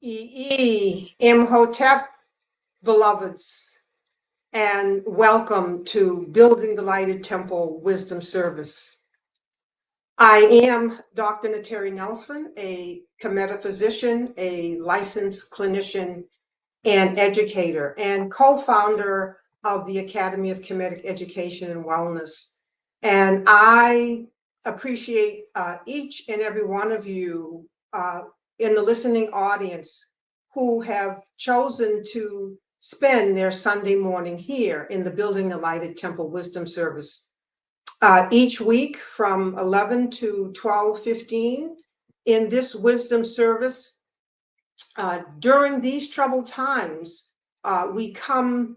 Imhotep, beloveds, and welcome to Building the Lighted Temple Wisdom Service. I am Dr. Nteri Nelson, a KeMetaphysician, a licensed clinician and educator, and co-founder of the Academy of Kemetic Education and Wellness. And I appreciate each and every one of you in the listening audience who have chosen to spend their Sunday morning here in the Building the Lighted Temple Wisdom Service. Each week from 11 to 12:15 in this wisdom service, during these troubled times, we come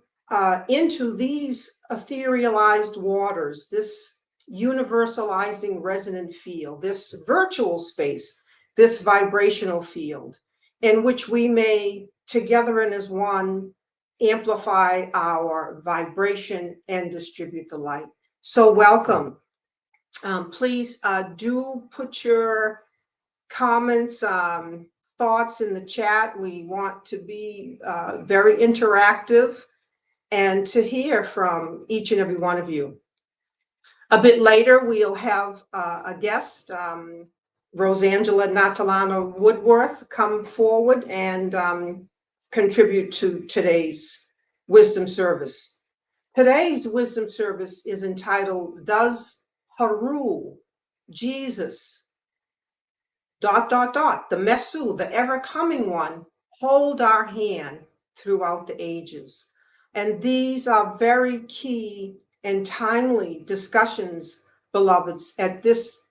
into these etherealized waters, this universalizing resonant field, this virtual space, this vibrational field, in which we may, together and as one, amplify our vibration and distribute the light. So welcome. Please do put your comments, thoughts in the chat. We want to be very interactive and to hear from each and every one of you. A bit later, we'll have a guest, Rosangela Natalano Woodworth, come forward and contribute to today's wisdom service. Today's wisdom service is entitled, Does Heru, Jesus, ... the Messu, the Evercoming One, hold our hand throughout the ages? And these are very key and timely discussions, beloveds, at this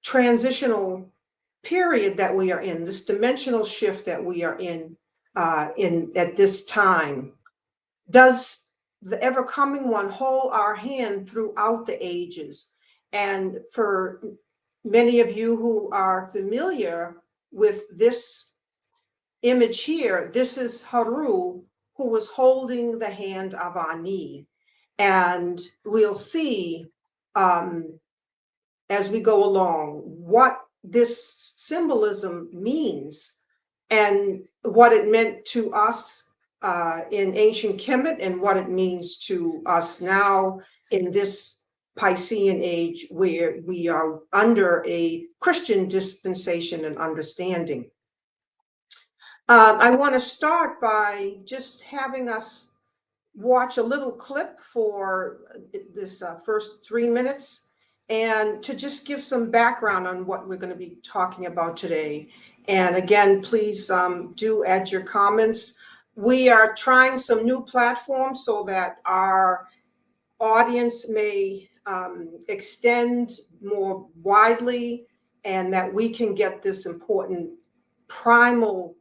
transitional period that we are in, this dimensional shift that we are in at this time. Does the Evercoming One hold our hand throughout the ages? And for many of you who are familiar with this image here, this is Heru, who was holding the hand of Ani. And we'll see as we go along what this symbolism means and what it meant to us in ancient Kemet and what it means to us now in this Piscean Age, where we are under a Christian dispensation and understanding. I want to start by just having us watch a little clip for this first 3 minutes and to just give some background on what we're going to be talking about today. And again, please do add your comments. We are trying some new platforms so that our audience may extend more widely and that we can get this important primal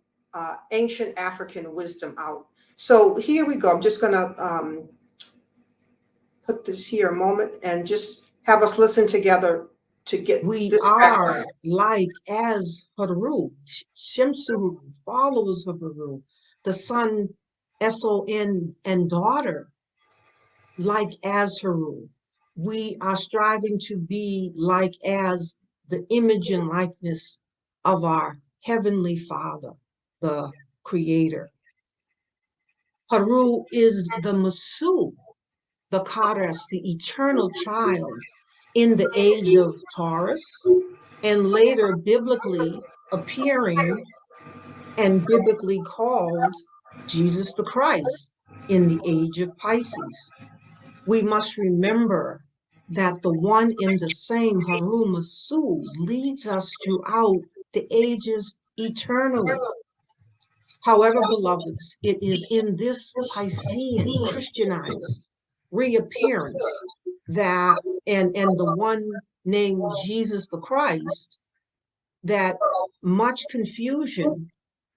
ancient African wisdom out. So here we go. I'm just going to put this here a moment and just have us listen together to get this background. Like as Heru, Shemsu, followers of Heru, the son S-O-N and daughter, like as Heru. We are striving to be like as the image and likeness of our Heavenly Father, the Creator. Heru is the Messu, the Karas, the eternal child in the age of Taurus, and later biblically appearing and biblically called Jesus the Christ in the age of Pisces. We must remember that the one in the same Heru Messu leads us throughout the ages eternally. However, beloveds, it is in this Piscean Christianized reappearance that, and the one named Jesus the Christ, that much confusion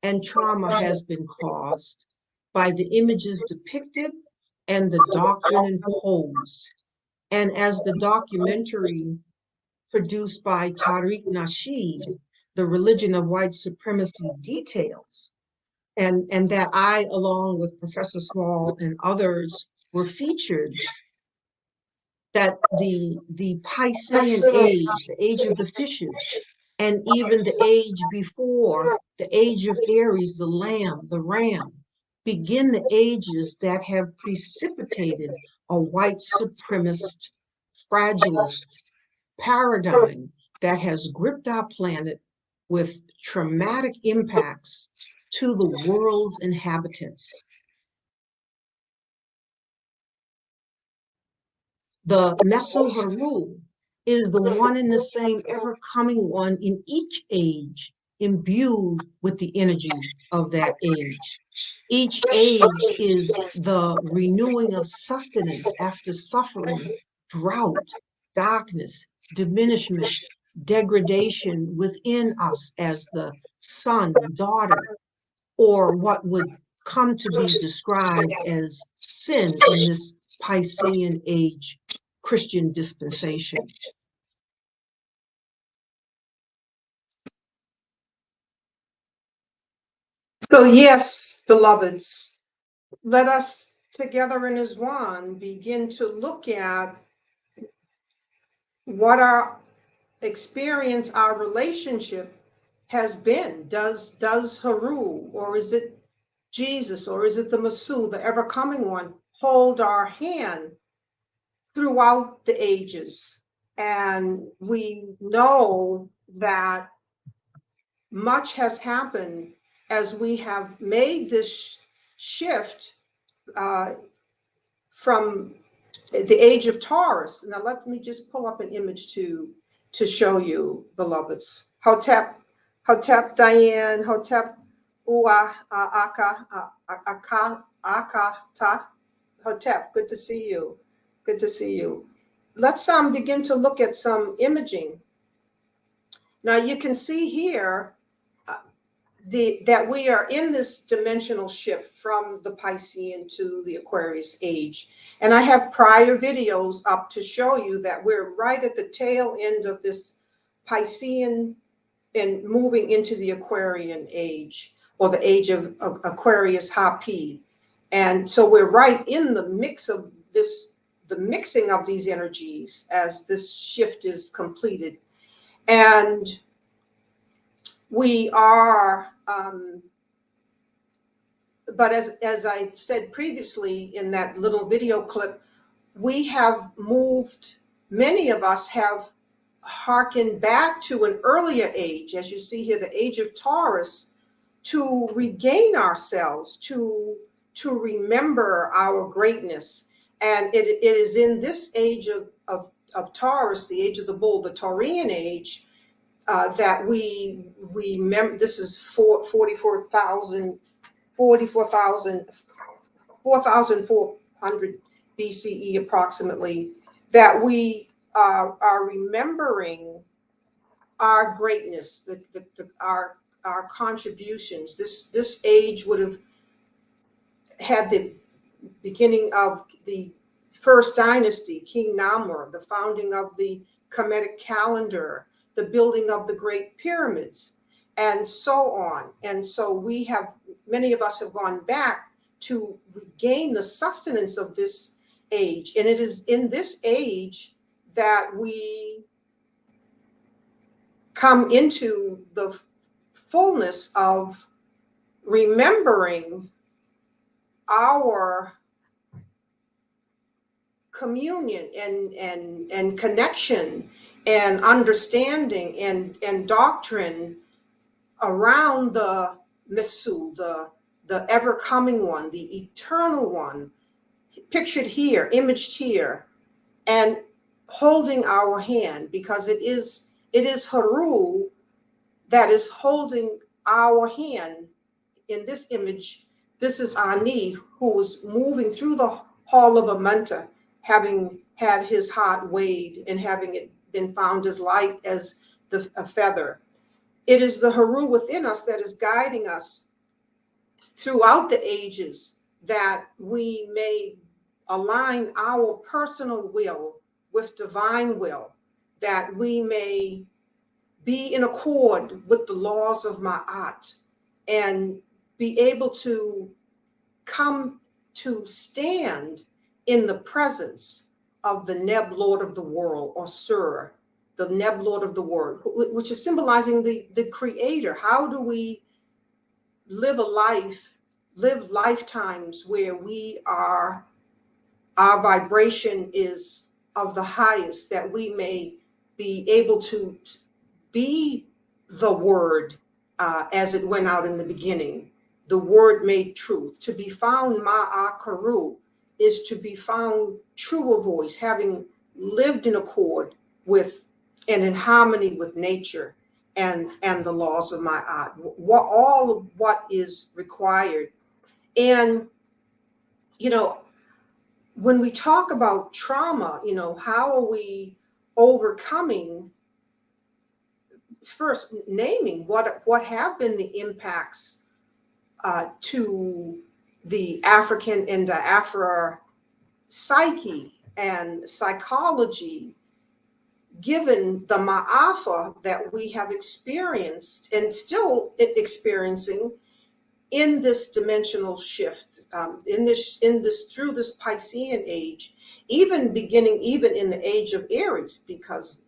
and trauma has been caused by the images depicted and the doctrine imposed. And as the documentary produced by Tariq Nasheed, The Religion of White Supremacy, details, and that I, along with Professor Small and others, were featured, that the Piscean Age, the age of the fishes, and even the age before, the age of Aries, the lamb, the ram, begin the ages that have precipitated a white supremacist, fragilist paradigm that has gripped our planet with traumatic impacts to the world's inhabitants. The Mesu Heru is the one and the same ever coming one in each age, imbued with the energy of that age. Each age is the renewing of sustenance after suffering, drought, darkness, diminishment, degradation within us as the son, daughter, or what would come to be described as sin in this Piscean Age Christian dispensation. So yes, beloveds, let us together in as one begin to look at what our experience, our relationship has been. Does Heru, or is it Jesus, or is it the Messu, the ever-coming one, hold our hand throughout the ages? And we know that much has happened as we have made this shift from the age of Taurus. Now let me just pull up an image to show you, beloveds. Hotep, Diane, Hotep, Ua, Akata, Hotep, good to see you. Good to see you. Let's begin to look at some imaging. Now you can see here that we are in this dimensional shift from the Piscean to the Aquarius age. And I have prior videos up to show you that we're right at the tail end of this Piscean and moving into the Aquarian age, or the age of Aquarius Hapi. And so we're right in the mix of this, the mixing of these energies as this shift is completed. And we are, but as I said previously in that little video clip, we have moved, many of us have hearkened back to an earlier age, as you see here, the age of Taurus, to regain ourselves, to remember our greatness. And it is in this age of Taurus, the age of the bull, the Taurian age, that we remember. This is 4,400 BCE approximately, that we are remembering our greatness, our contributions. This age would have had the beginning of the first dynasty, King Namor, the founding of the Kemetic calendar, the building of the Great Pyramids, and so on. And so we have, many of us have gone back to regain the sustenance of this age. And it is in this age that we come into the fullness of remembering our communion and connection and understanding and doctrine around the Messu, the ever-coming one, the eternal one, pictured here, imaged here, and holding our hand, because it is Heru that is holding our hand in this image. This is Ani, who was moving through the hall of Amenta, having had his heart weighed and having it been found as light as a feather. It is the Heru within us that is guiding us throughout the ages, that we may align our personal will with divine will, that we may be in accord with the laws of Ma'at, and be able to come to stand in the presence of the Neb, Lord of the world, or Sur, the Neb Lord of the Word, which is symbolizing the Creator. How do we live a life, live lifetimes where our vibration is of the highest, that we may be able to be the Word as it went out in the beginning, the Word made truth. To be found Ma'akaru is to be found true of voice, having lived in accord with and in harmony with nature and the laws of my art, all of what is required. And when we talk about trauma, how are we overcoming? First, naming what have been the impacts to the African and Diaspora psyche and psychology, given the Maafa that we have experienced and still experiencing in this dimensional shift, in this through this Piscean age, even beginning in the age of Aries, because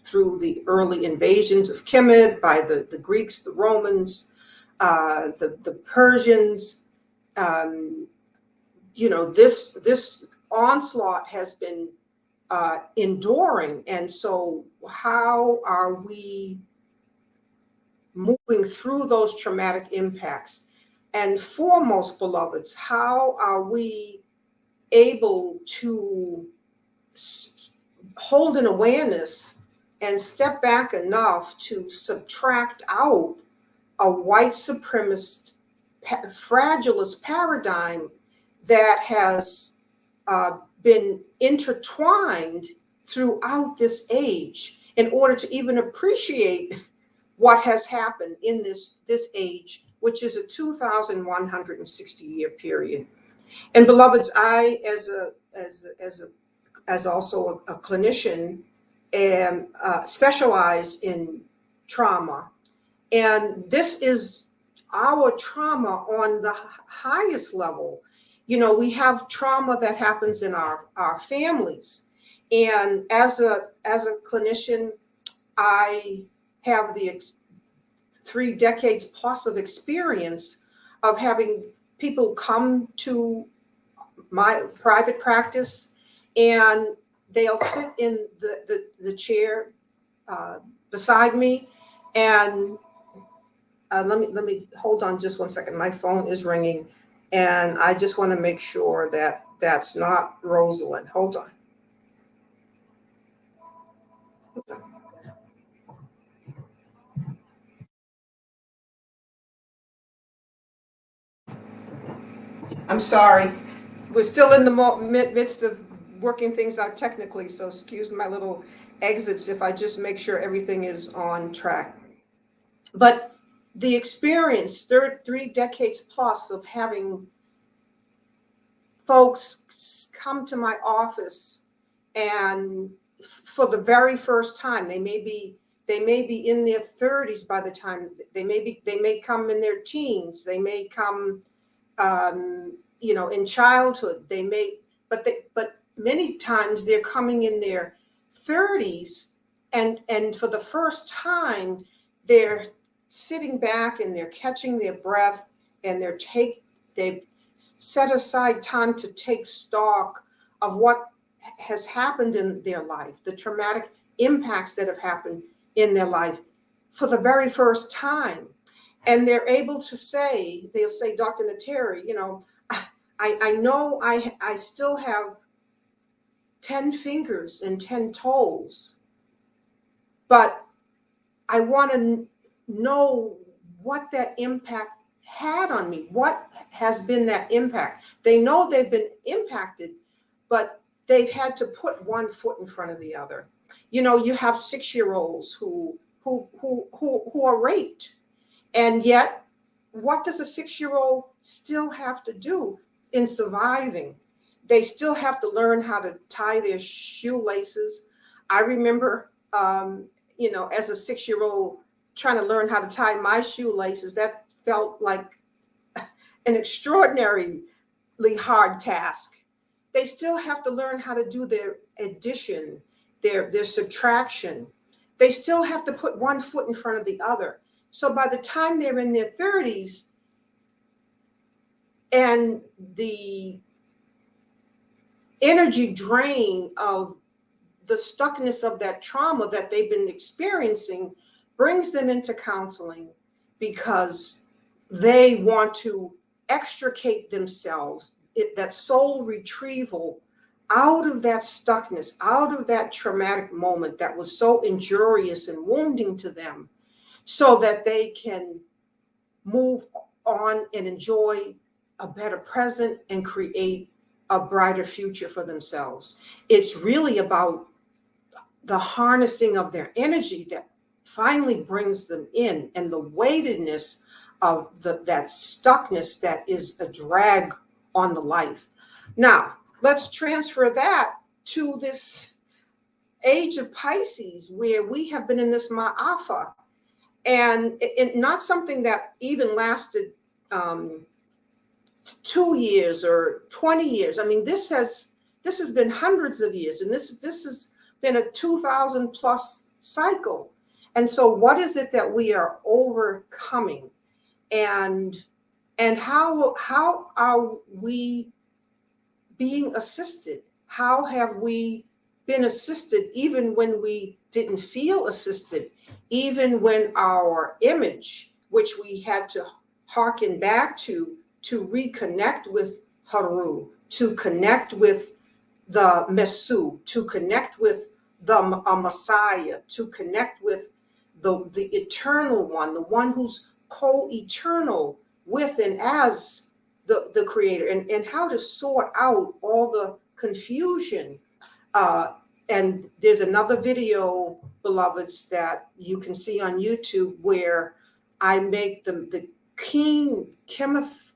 through the early invasions of Kemet by the Greeks, the Romans, the Persians, this onslaught has been enduring. And so how are we moving through those traumatic impacts? And foremost, beloveds, how are we able to hold an awareness and step back enough to subtract out a white supremacist fragilist paradigm that has been intertwined throughout this age, in order to even appreciate what has happened in this age, which is a 2,160-year period. And beloveds, I, as also a clinician, am specialize in trauma, and this is our trauma on the highest level. We have trauma that happens in our families, and as a clinician, I have the 3 decades plus of experience of having people come to my private practice, and they'll sit in the chair beside me, and let me hold on just one second. My phone is ringing, and I just want to make sure that that's not Rosalind. Hold on. I'm sorry. We're still in the midst of working things out technically, so excuse my little exits if I just make sure everything is on track. But the experience, 3 decades plus of having folks come to my office, and for the very first time, they may be in their 30s by the time they may come in their teens, they may come in childhood, but many times they're coming in their 30s, and for the first time they're sitting back and they're catching their breath, and they've set aside time to take stock of what has happened in their life, the traumatic impacts that have happened in their life for the very first time. And they're able to say, they'll say, Dr. Nteri, I know I still have 10 fingers and 10 toes, but I want to know what that impact had on me. What has been that impact? They know they've been impacted, but they've had to put one foot in front of the other. You have 6-year-olds who are raped. And yet, what does a 6-year-old still have to do in surviving? They still have to learn how to tie their shoelaces. I remember, as a 6-year-old trying to learn how to tie my shoelaces. That felt like an extraordinarily hard task. They still have to learn how to do their addition, their subtraction. they still have to put one foot in front of the other. So by the time they're in their 30s and the energy drain of the stuckness of that trauma that they've been experiencing brings them into counseling because they want to extricate themselves, that soul retrieval out of that stuckness, out of that traumatic moment that was so injurious and wounding to them, so that they can move on and enjoy a better present and create a brighter future for themselves. It's really about the harnessing of their energy that finally brings them in, and the weightedness of that stuckness that is a drag on the life. Now, let's transfer that to this age of Pisces, where we have been in this Maafa, and it not something that even lasted 2 years or 20 years. I mean, this has been hundreds of years, and this has been a 2000 plus cycle. And so what is it that we are overcoming, and how are we being assisted? How have we been assisted even when we didn't feel assisted, even when our image, which we had to hearken back to reconnect with Heru, to connect with the Messu, to connect with the Messiah, to connect with the eternal one, the one who's co-eternal with and as the creator, and how to sort out all the confusion. And there's another video, beloveds, that you can see on YouTube where I make the keen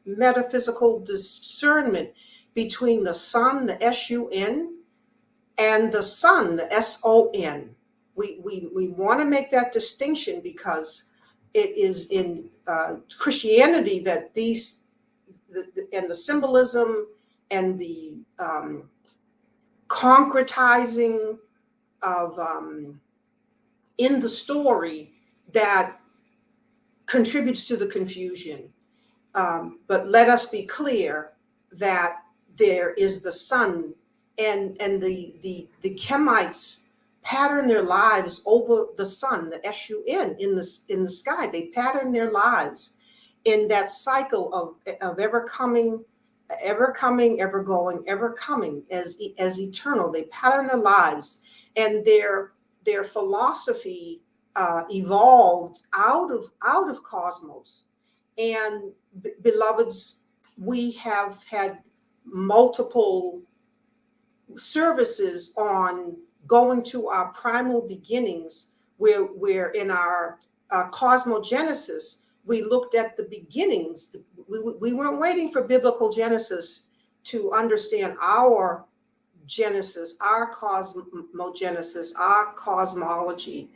metaphysical discernment between the sun, the S-U-N, and the sun, the S-O-N. We want to make that distinction because it is in Christianity that and the symbolism and the concretizing of in the story that contributes to the confusion. But let us be clear that there is the sun, and the Kemites pattern their lives over the sun, the S-U-N, in the sky. They pattern their lives in that cycle of ever coming, ever going, ever coming as eternal. They pattern their lives, and their philosophy evolved out of cosmos. And beloveds, we have had multiple services on going to our primal beginnings, where in our cosmogenesis, we looked at the beginnings. We weren't waiting for biblical Genesis to understand our Genesis, our cosmogenesis, our cosmology.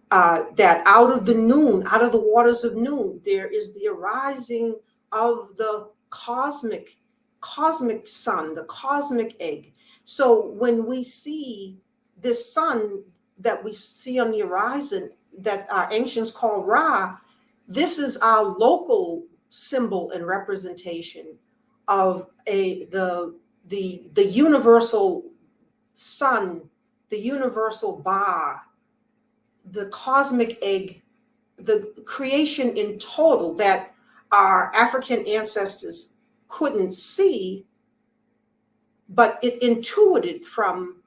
That out of the noon, out of the waters of noon, there is the arising of the cosmic sun, the cosmic egg. So when we see this sun that we see on the horizon that our ancients call Ra, this is our local symbol and representation of the universal sun, the universal Ba, the cosmic egg, the creation in total that our African ancestors couldn't see, but it intuited from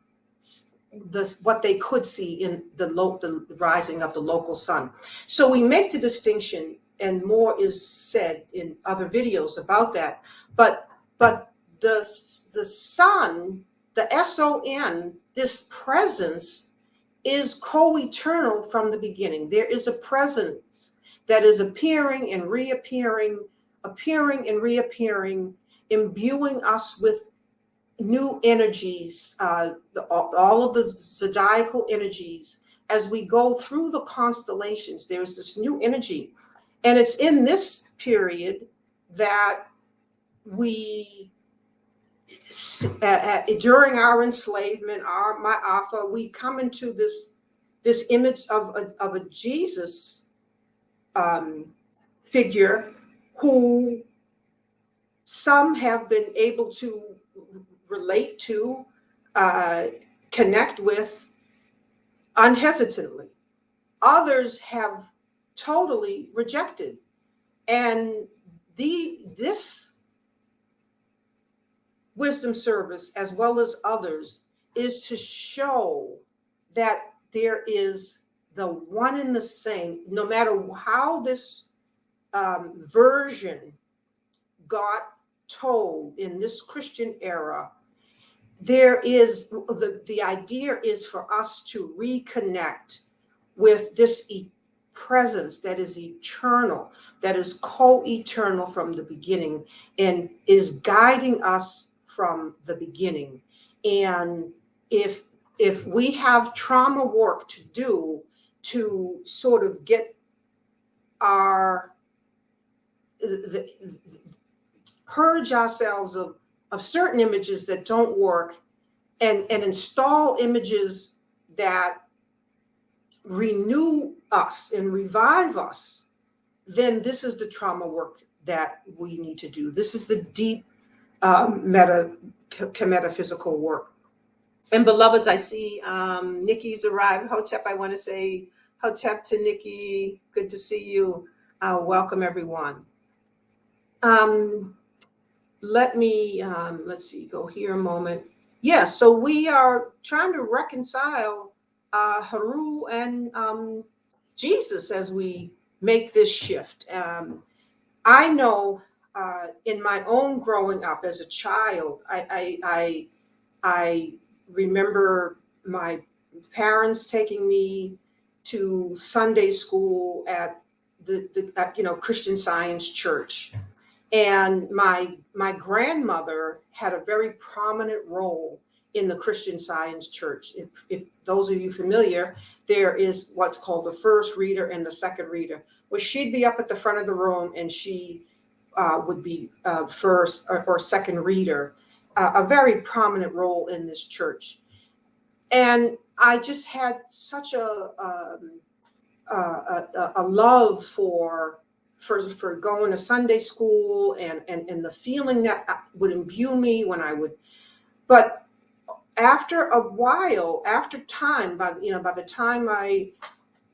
what they could see in the rising of the local sun. So we make the distinction, and more is said in other videos about that. But the sun, the S-O-N, this presence, is co-eternal from the beginning. There is a presence that is appearing and reappearing, imbuing us with new energies, all of the zodiacal energies. As we go through the constellations, there's this new energy. And it's in this period that we, during our enslavement, our Maafa, we come into this this image of a Jesus figure who some have been able to relate to, connect with unhesitantly. Others have totally rejected. And this wisdom service, as well as others, is to show that there is the one and the same, no matter how this version got told in this Christian era. There is the idea is for us to reconnect with this presence that is eternal, that is co-eternal from the beginning, and is guiding us from the beginning. And if we have trauma work to do to sort of get our purge ourselves of certain images that don't work, and install images that renew us and revive us, then this is the trauma work that we need to do. This is the deep metaphysical work. And beloveds, I see Nikki's arrived. Hotep, I want to say Hotep to Nikki. Good to see you. Welcome, everyone. Let me, let's see, go here a moment. Yes, so we are trying to reconcile Heru and Jesus as we make this shift. I know in my own growing up as a child, I remember my parents taking me to Sunday school at the Christian Science Church. And my grandmother had a very prominent role in the Christian Science Church. If those of you familiar, there is what's called the first reader and the second reader, where she'd be up at the front of the room and she would be first or second reader, a very prominent role in this church. And I just had such a love for going to Sunday school and the feeling that would imbue me when I would, but after a while, after time, by the time I,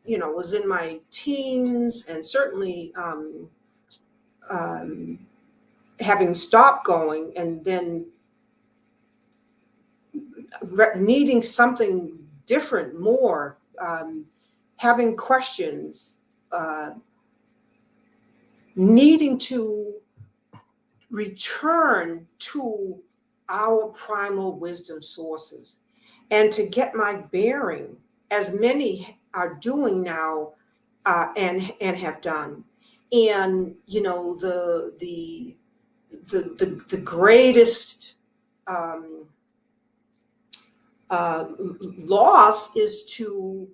was in my teens and certainly having stopped going and then needing something different, more, having questions, needing to return to our primal wisdom sources and to get my bearing, as many are doing now and have done. And the greatest loss is to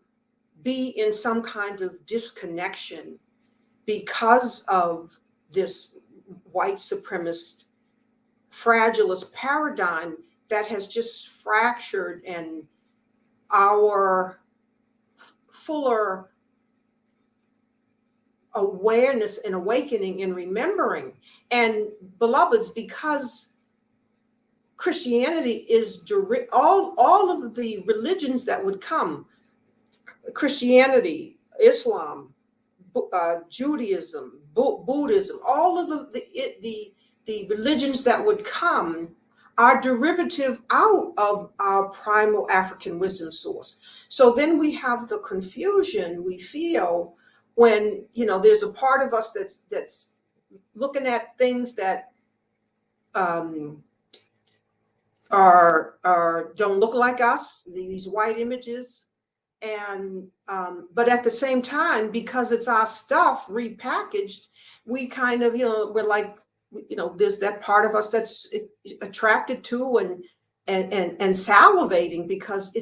be in some kind of disconnection because of this white supremacist fragilist paradigm that has just fractured and our fuller awareness and awakening and remembering. And beloveds, because Christianity is all of the religions that would come, Christianity, Islam, Judaism, Buddhism, all of the religions that would come are derivative out of our primal African wisdom source. So then we have the confusion we feel when there's a part of us that's looking at things that are don't look like us, these white images. And but at the same time, because it's our stuff repackaged, we kind of we're like there's that part of us that's attracted to and salivating because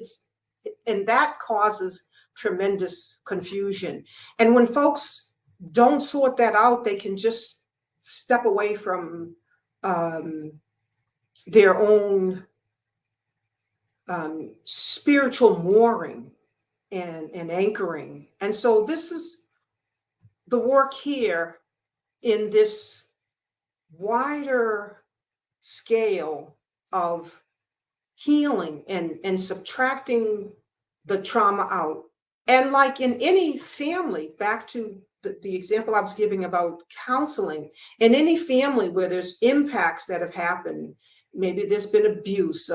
and that causes tremendous confusion. And when folks don't sort that out, they can just step away from their own spiritual mooring and anchoring. And so this is the work here in this wider scale of healing and subtracting the trauma out. And like in any family, back to the example I was giving about counseling, in any family where there's impacts that have happened, maybe there's been abuse,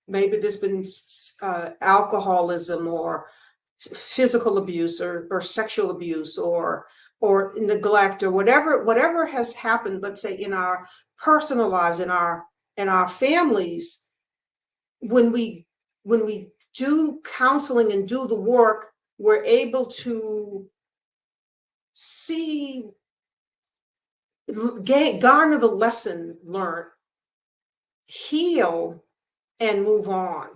maybe there's been alcoholism or physical abuse or sexual abuse or neglect or whatever has happened, let's say in our personal lives, in our families, when we do counseling and do the work, we're able to see, garner the lesson learned, heal, and move on.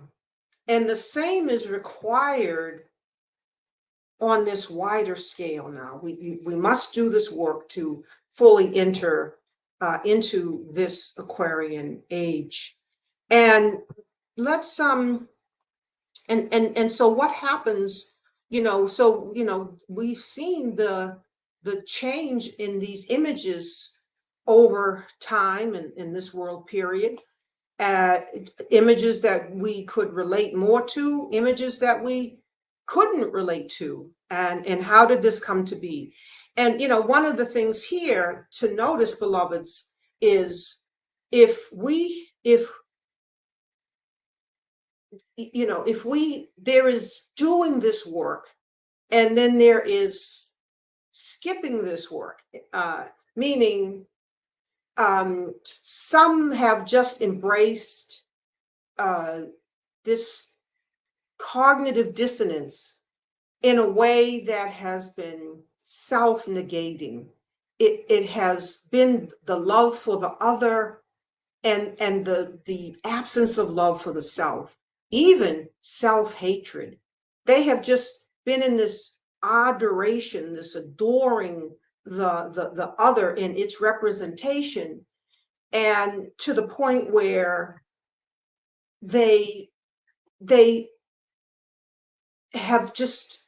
And the same is required on this wider scale now. We must do this work to fully enter into this Aquarian age. And let's and so what happens, we've seen the change in these images over time in this world period. Images that we could relate more to, images that we couldn't relate to, and how did this come to be? And one of the things here to notice, beloveds, is if there is doing this work and then there is skipping this work, meaning some have just embraced this cognitive dissonance in a way that has been self-negating. It has been the love for the other and the absence of love for the self, even self-hatred. They have just been in this adoration, this adoring the other in its representation, and to the point where they have just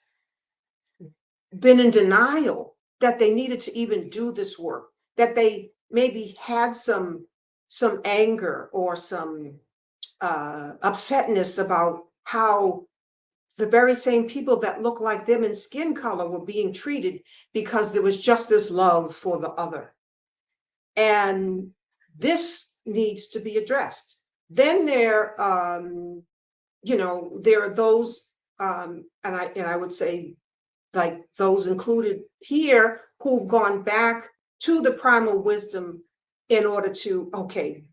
been in denial that they needed to even do this work, that they maybe had some anger or some upsetness about how the very same people that look like them in skin color were being treated because there was just this love for the other. And this needs to be addressed. Then there are those, and I would say, like those included here, who've gone back to the primal wisdom in order to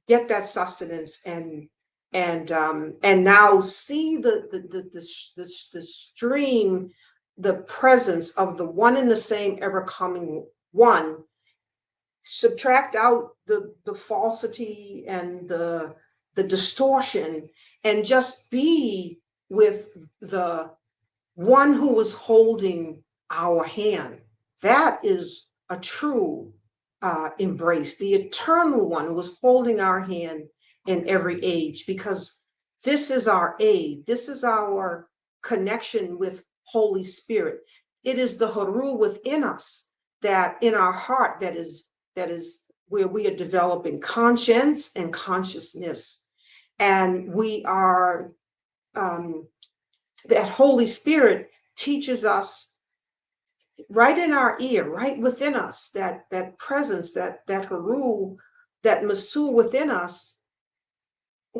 get that sustenance and now see the stream, the presence of the one and the same ever-coming one. Subtract out the falsity and the distortion, and just be with the one who was holding our hand. That is a true embrace, the eternal one who was holding our hand in every age, because this is our aid. This is our connection with Holy Spirit. It is the Heru within us, that in our heart, that is where we are developing conscience and consciousness. And we are, that Holy Spirit teaches us right in our ear, right within us, that presence, that Heru, that Messu within us,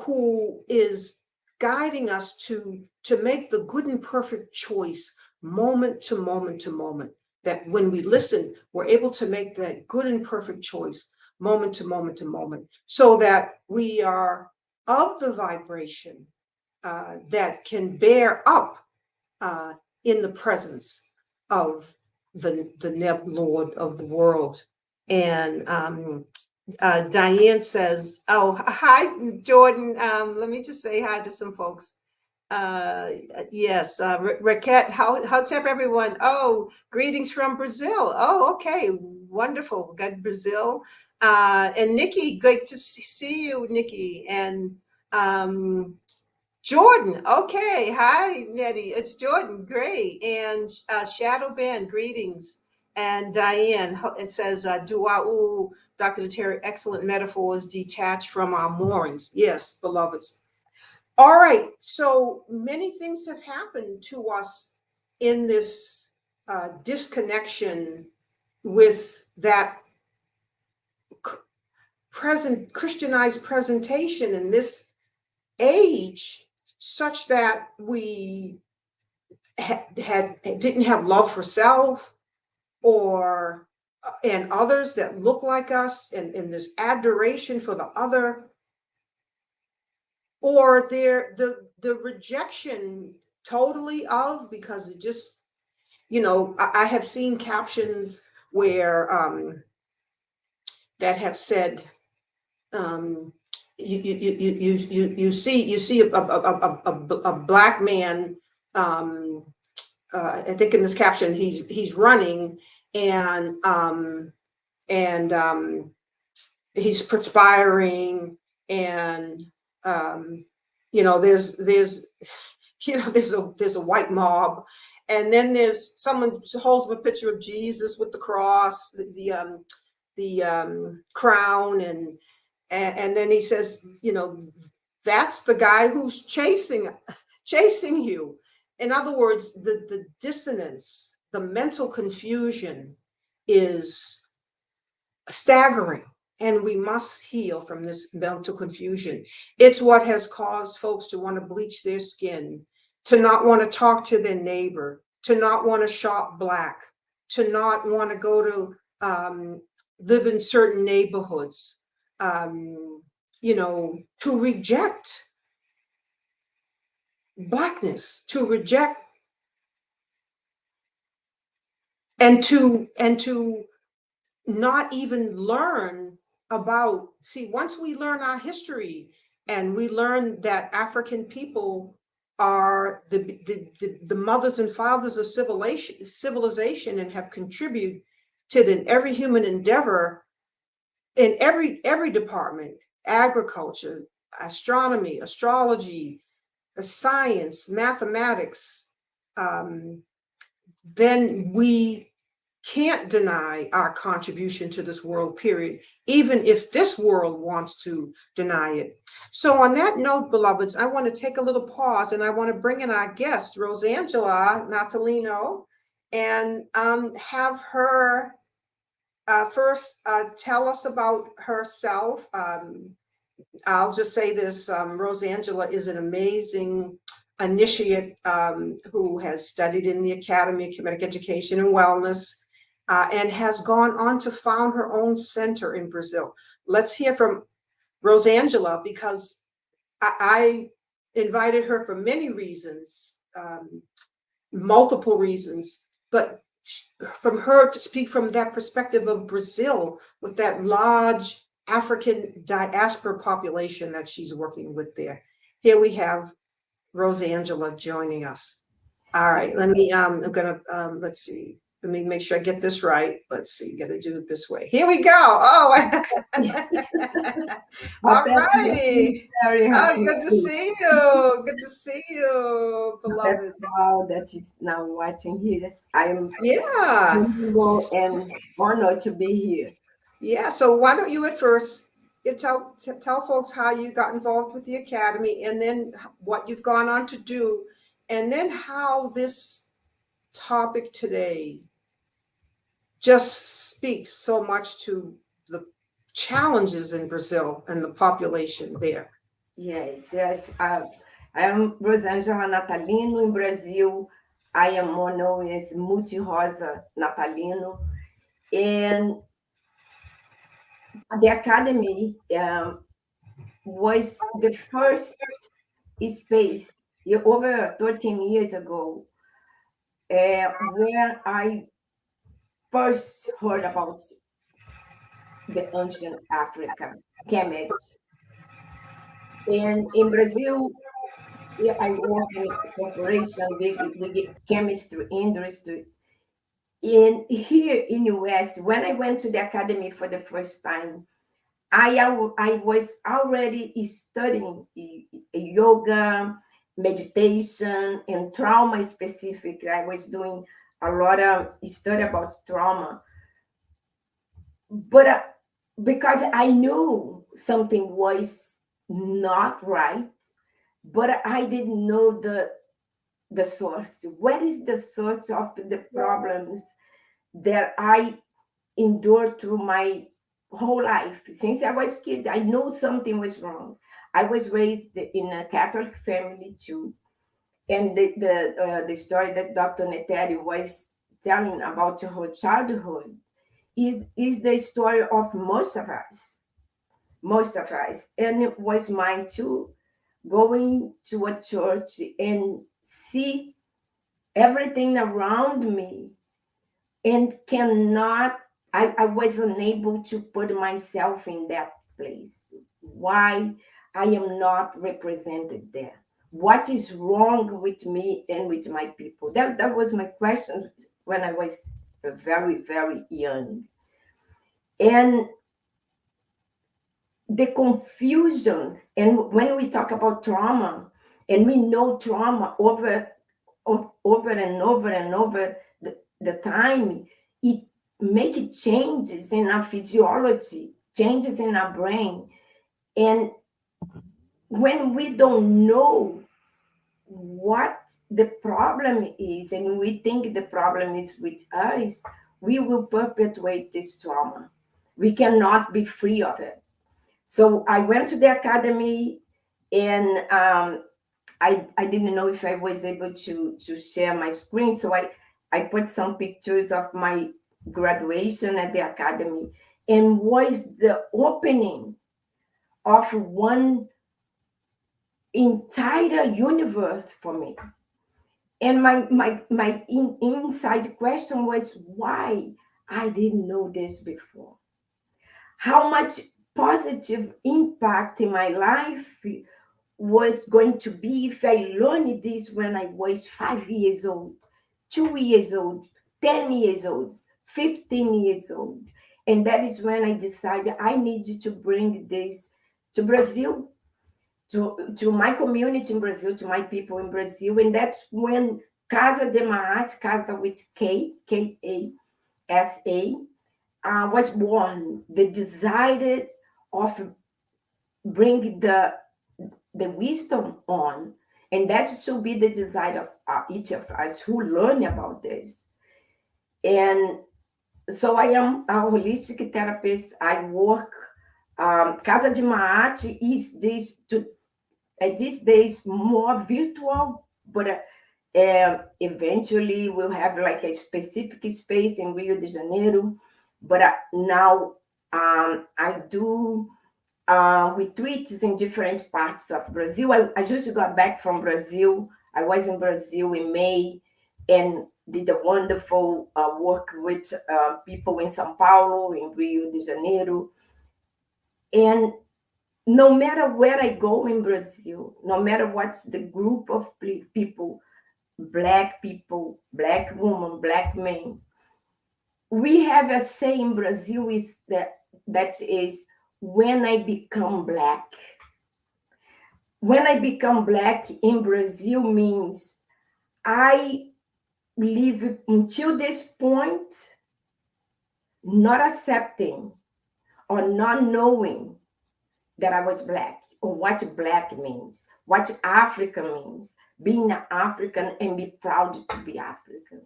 who is guiding us to make the good and perfect choice moment to moment to moment. That when we listen, we're able to make that good and perfect choice moment to moment to moment, so that we are of the vibration that can bear up in the presence of the Neb Lord of the world. And Diane says, oh, hi, Jordan. Let me just say hi to some folks. Yes, Raquette, how's everyone? Oh, greetings from Brazil. Oh, okay, wonderful. Got Brazil. And Nikki, great to see you, Nikki. And Jordan, okay. Hi, Nettie. It's Jordan. Great. And Shadow Band, greetings. And Diane, it says, Duau, Dr. Nteri, excellent metaphors detached from our moorings. Yes, beloveds. All right. So many things have happened to us in this disconnection with that present Christianized presentation in this age, such that we didn't have love for self or and others that look like us, and this adoration for the other, or the rejection totally of, because it just, I have seen captions where that have said, you see a black man, I think in this caption he's running, and he's perspiring, and there's there's a white mob, and then there's someone holds up a picture of Jesus with the cross, the crown, and then he says, that's the guy who's chasing you. In other words, the dissonance, the mental confusion is staggering, and we must heal from this mental confusion. It's what has caused folks to want to bleach their skin, to not want to talk to their neighbor, to not want to shop black, to not want to go to live in certain neighborhoods, to reject blackness, to reject and to not even learn about, see, once we learn our history and we learn that African people are the mothers and fathers of civilization and have contributed to every human endeavor in every department: agriculture, astronomy, astrology, science, mathematics, then we can't deny our contribution to this world, period, even if this world wants to deny it. So on that note, beloveds, I want to take a little pause, and I want to bring in our guest, Rosangela Natalino, and have her first tell us about herself. I'll just say this, Rosangela is an amazing initiate who has studied in the Academy of Kemetic Education and Wellness, and has gone on to found her own center in Brazil. Let's hear from Rosangela, because I invited her for many reasons, multiple reasons, but from her to speak from that perspective of Brazil, with that large African diaspora population that she's working with there. Here we have Rosangela joining us. All right, let me, I'm gonna, let's see. Let me make sure I get this right. Let's see, gotta do it this way. Here we go. Oh, all righty. Oh, good to see you. Good to see you, beloved. Wow, that is now watching here. I am Yeah. and honored to be here. Yeah, so why don't you at first tell folks how you got involved with the Academy, and then what you've gone on to do, and then how this topic today just speaks so much to the challenges in Brazil and the population there. Yes. I am Rosangela Natalino in Brazil. I am more known as Multi-Rosa Natalino. And the Academy was the first space over 13 years ago where I first heard about the ancient Africa, Kemet. And in Brazil, I work in a corporation with chemistry industry. And here in US, when I went to the academy for the first time, I was already studying yoga meditation and trauma specifically. I was doing a lot of study about trauma, but because I knew something was not right, but I didn't know the source. What is the source of the problems that I endured through my whole life? Since I was kid, I know something was wrong. I was raised in a Catholic family too, and the story that Dr. Nteri was telling about her childhood is the story of most of us, and it was mine too. Going to a church and see everything around me and I was unable to put myself in that place. Why I am not represented there? What is wrong with me and with my people? That was my question when I was very, very young. And the confusion, and when we talk about trauma, and we know trauma over and over and over the time, it make changes in our physiology, changes in our brain. And when we don't know what the problem is, and we think the problem is with us, we will perpetuate this trauma. We cannot be free of it. So I went to the academy, and I didn't know if I was able to share my screen. So I put some pictures of my graduation at the academy, and was the opening of one entire universe for me. And my inside question was why I didn't know this before. How much positive impact in my life was going to be if I learned this when I was 5 years old, 2 years old, 10 years old, 15 years old. And that is when I decided I needed to bring this to Brazil, to my community in Brazil, to my people in Brazil. And that's when Casa de Maat, Casa with K-A-S-A, was born. The desire of bring the wisdom on, and that should be the desire of each of us who learn about this. And so I am a holistic therapist. I work. Casa de Maat is these days more virtual, but eventually we'll have like a specific space in Rio de Janeiro. But now I do retreats in different parts of Brazil. I just got back from Brazil. I was in Brazil in May and did a wonderful work with people in São Paulo, in Rio de Janeiro. And no matter where I go in Brazil, no matter what's the group of people, Black woman, Black men, we have a saying in Brazil is that is, when I become Black. When I become Black in Brazil means I live until this point not accepting or not knowing that I was Black, or what Black means, what Africa means, being an African and be proud to be African.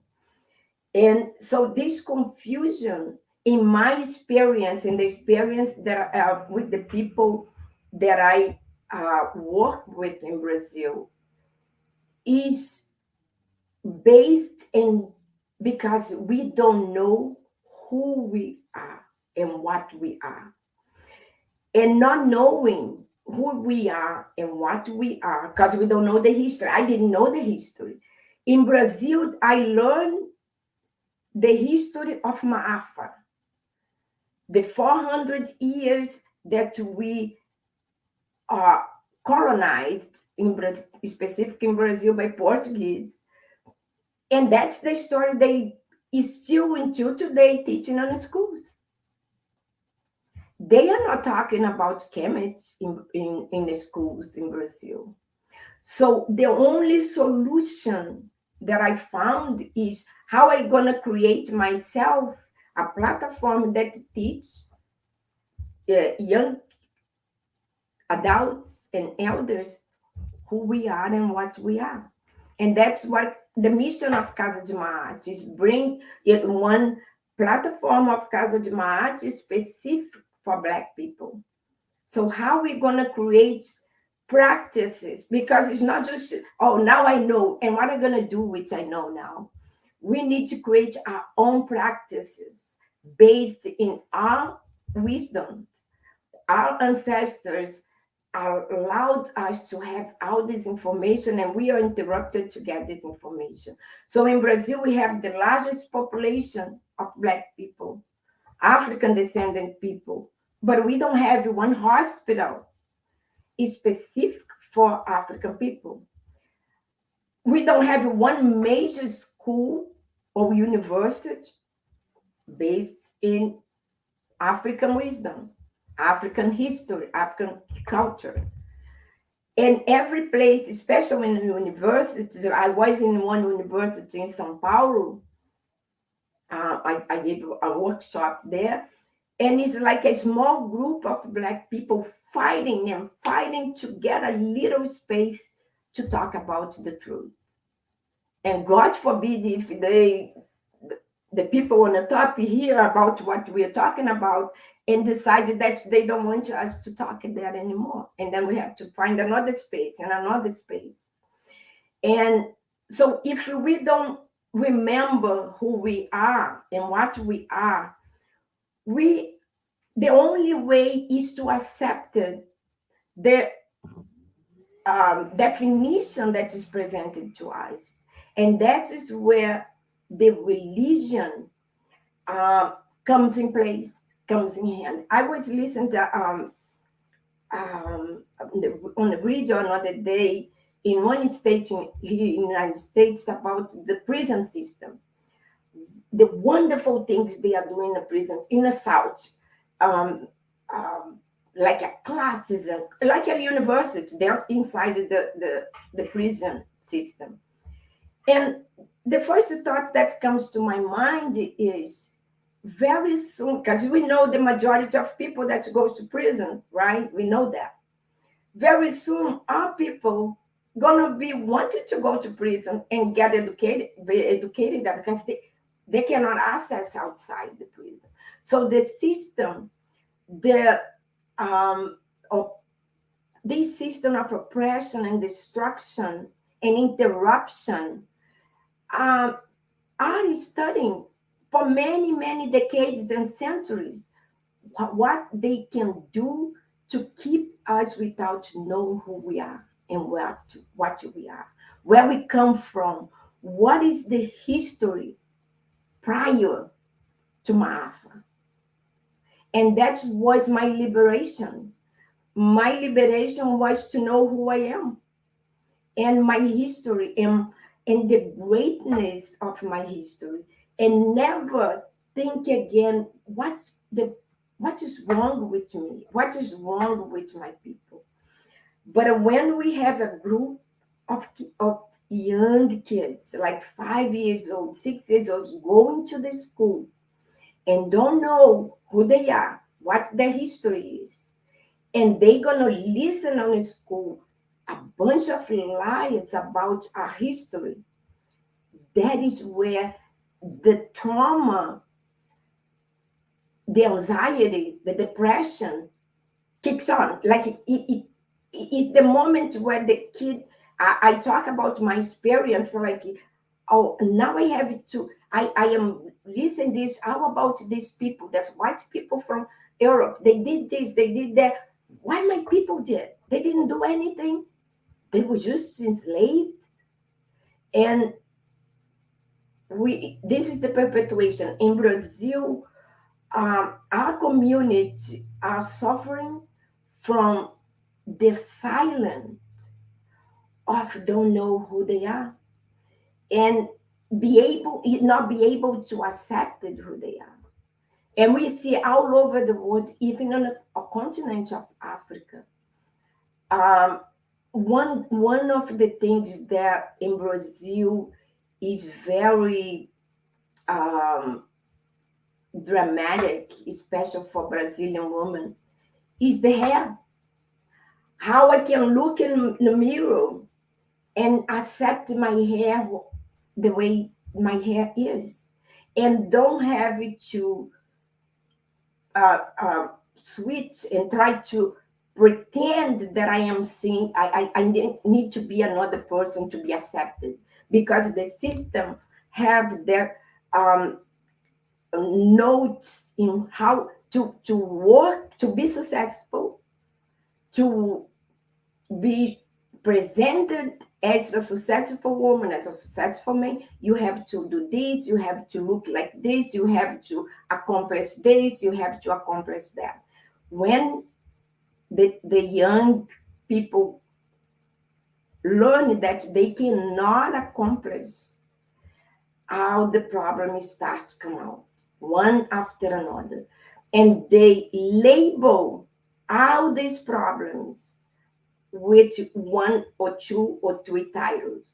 And so this confusion in my experience, in the experience that with the people that I work with in Brazil, is based in because we don't know who we are and what we are. And not knowing who we are and what we are, because we don't know the history. I didn't know the history. In Brazil, I learned the history of Maafa, the 400 years that we are colonized, specifically in Brazil, by Portuguese. And that's the story they is still until today teaching in schools. They are not talking about chemists in the schools in Brazil. So the only solution that I found is how I gonna create myself a platform that teach young adults and elders who we are and what we are. And that's what the mission of Casa de Maat is, bring it one platform of Casa de Maat specific for Black people. So how we going to create practices? Because it's not just, oh, now I know, and what I'm going to do, which I know now. We need to create our own practices based in our wisdom. Our ancestors allowed us to have all this information, and we are interrupted to get this information. So in Brazil, we have the largest population of Black people, African descendant people, but we don't have one hospital specific for African people. We don't have one major school or university based in African wisdom, African history, African culture. And every place, especially in universities, I was in one university in São Paulo. I gave a workshop there, and it's like a small group of Black people fighting and fighting to get a little space to talk about the truth. And God forbid if the people on the top hear about what we're talking about and decide that they don't want us to talk there anymore. And then we have to find another space and another space. And so if we don't remember who we are and what we are, the only way is to accept the definition that is presented to us. And that is where the religion comes in place, comes in hand. I was listening to on the radio another day in one state here in the United States about the prison system, the wonderful things they are doing in the prisons in the South, like a classes, like a university. They're inside the prison system. And the first thought that comes to my mind is very soon, because we know the majority of people that go to prison, right? We know that. Very soon, our people gonna be wanting to go to prison and get educated, be educated there because they cannot access outside the prison. So the system, of this system of oppression and destruction and interruption are studying for many, many decades and centuries what they can do to keep us without knowing who we are and what we are, where we come from, what is the history prior to Maafa. And that was my liberation. My liberation was to know who I am and my history and the greatness of my history, and never think again, what is wrong with me? What is wrong with my people? But when we have a group of young kids, like 5 years old, 6 years old, going to the school and don't know who they are, what their history is, and they're gonna listen on in school a bunch of lies about our history, that is where the trauma, the anxiety, the depression kicks on. Like it's the moment where the kid, I talk about my experience, like, oh, now I have to, I am listening this, how about these people, that's white people from Europe, they did this, they did that. What my people did, they didn't do anything. They were just enslaved. And this is the perpetuation. In Brazil, our community are suffering from the silence of don't know who they are and not be able to accept who they are. And we see all over the world, even on a continent of Africa, one of the things that in Brazil is very dramatic, especially for Brazilian women, is the hair. How I can look in the mirror and accept my hair the way my hair is, and don't have it to switch and try to pretend that I am seeing. I need to be another person to be accepted, because the system have their notes in how to work, to be successful, to be presented as a successful woman, as a successful man. You have to do this, you have to look like this, you have to accomplish this, you have to accomplish that. When the young people learn that they cannot accomplish, how the problems start to come out, one after another. And they label all these problems with one or two or three titles: